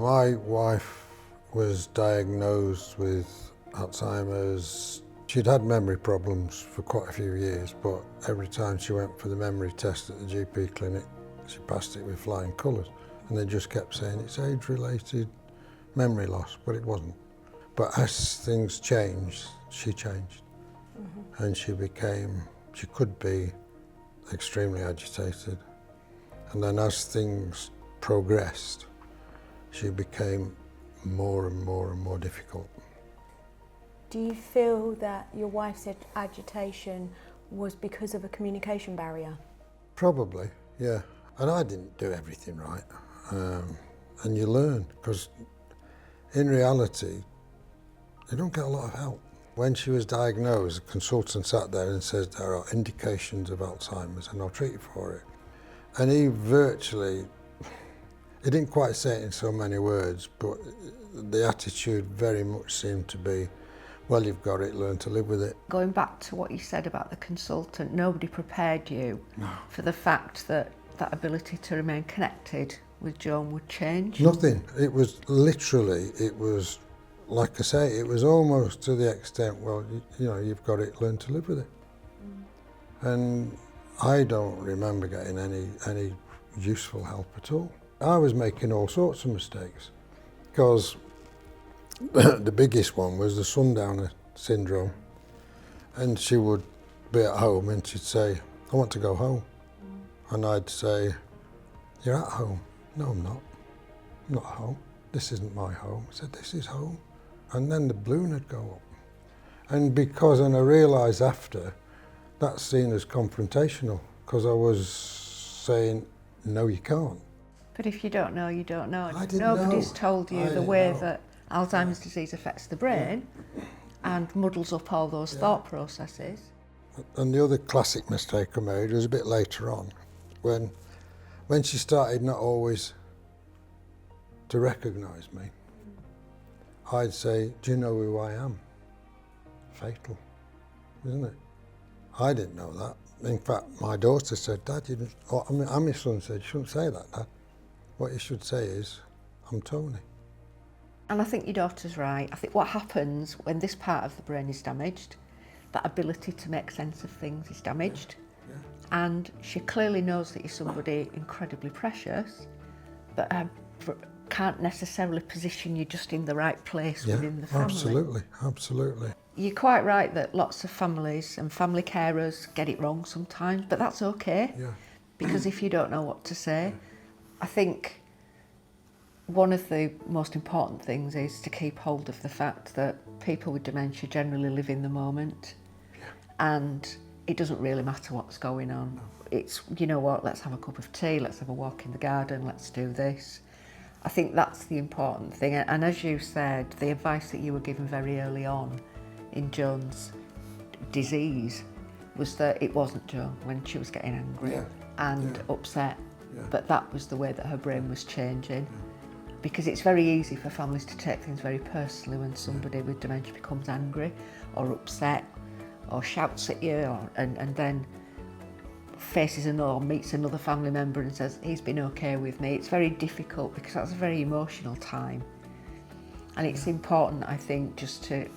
My wife was diagnosed with Alzheimer's. She'd had memory problems for quite a few years, but every time she went for the memory test at the GP clinic, she passed it with flying colours. And they just kept saying it's age-related memory loss, but it wasn't. But as things changed, she changed. And she could be extremely agitated. And then as things progressed, she became more and more difficult. Do you feel that your wife's agitation was because of a communication barrier? Probably, yeah. And I didn't do everything right. And you learn, because in reality, you don't get a lot of help. When she was diagnosed, a consultant sat there and said there are indications of Alzheimer's and I'll treat you for it. And he didn't quite say it in so many words, but the attitude very much seemed to be, well, you've got it, learn to live with it. Going back to what you said about the consultant, nobody prepared you for the fact that that ability to remain connected with Joan would change? Nothing. It was literally, like I say, it was almost to the extent, well, you've got it, learn to live with it. And I don't remember getting any useful help at all. I was making all sorts of mistakes, because the biggest one was the sundowner syndrome. And she would be at home and she'd say, I want to go home. And I'd say, you're at home. No, I'm not. I'm not at home. This isn't my home. I said, this is home. And then the balloon would go up. And I realised after, that's seen as confrontational, because I was saying, no, you can't. But if you don't know, you don't know. I didn't know. Nobody's told you the way that Alzheimer's disease affects the brain and muddles up all those thought processes. And the other classic mistake I made was a bit later on, when she started not always to recognise me. I'd say, do you know who I am? Fatal, isn't it? I didn't know that. In fact, my daughter said, Dad, my son said, you shouldn't say that, Dad. What you should say is, I'm Tony. And I think your daughter's right. I think what happens when this part of the brain is damaged, that ability to make sense of things is damaged. And she clearly knows that you're somebody incredibly precious, but can't necessarily position you just in the right place within the family. Absolutely. You're quite right that lots of families and family carers get it wrong sometimes, but that's okay. Because if you don't know what to say, I think one of the most important things is to keep hold of the fact that people with dementia generally live in the moment, and it doesn't really matter what's going on. It's, you know what, let's have a cup of tea, let's have a walk in the garden, let's do this. I think that's the important thing. And as you said, the advice that you were given very early on in Joan's disease was that it wasn't Joan when she was getting angry and upset, but that was the way that her brain was changing. Because it's very easy for families to take things very personally when somebody with dementia becomes angry or upset or shouts at you and then faces or meets another family member and says, he's been okay with me. It's very difficult because that's a very emotional time. And it's important, I think, just to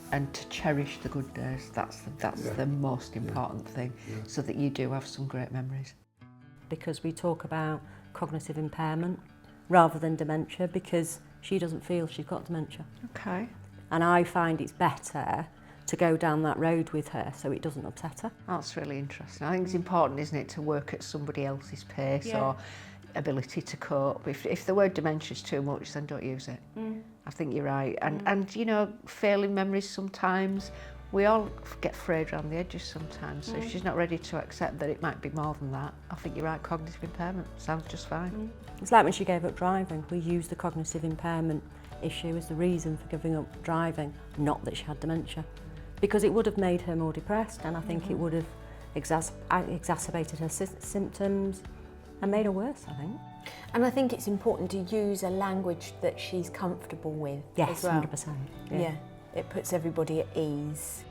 cherish the good days. That's the most important thing, so that you do have some great memories. Because we talk about cognitive impairment rather than dementia, because she doesn't feel she's got dementia. Okay. And I find it's better to go down that road with her so it doesn't upset her. That's really interesting. I think it's important, isn't it, to work at somebody else's pace or ability to cope. If the word dementia is too much, then don't use it. I think you're right. And you know, failing memories sometimes, we all get frayed around the edges sometimes. So if she's not ready to accept that it might be more than that, I think you're right, cognitive impairment sounds just fine. It's like when she gave up driving. We used the cognitive impairment issue as the reason for giving up driving, not that she had dementia. Because it would have made her more depressed, and I think it would have exacerbated her symptoms and made her worse, I think. And I think it's important to use a language that she's comfortable with as well. Yes, 100%. Yeah, it puts everybody at ease.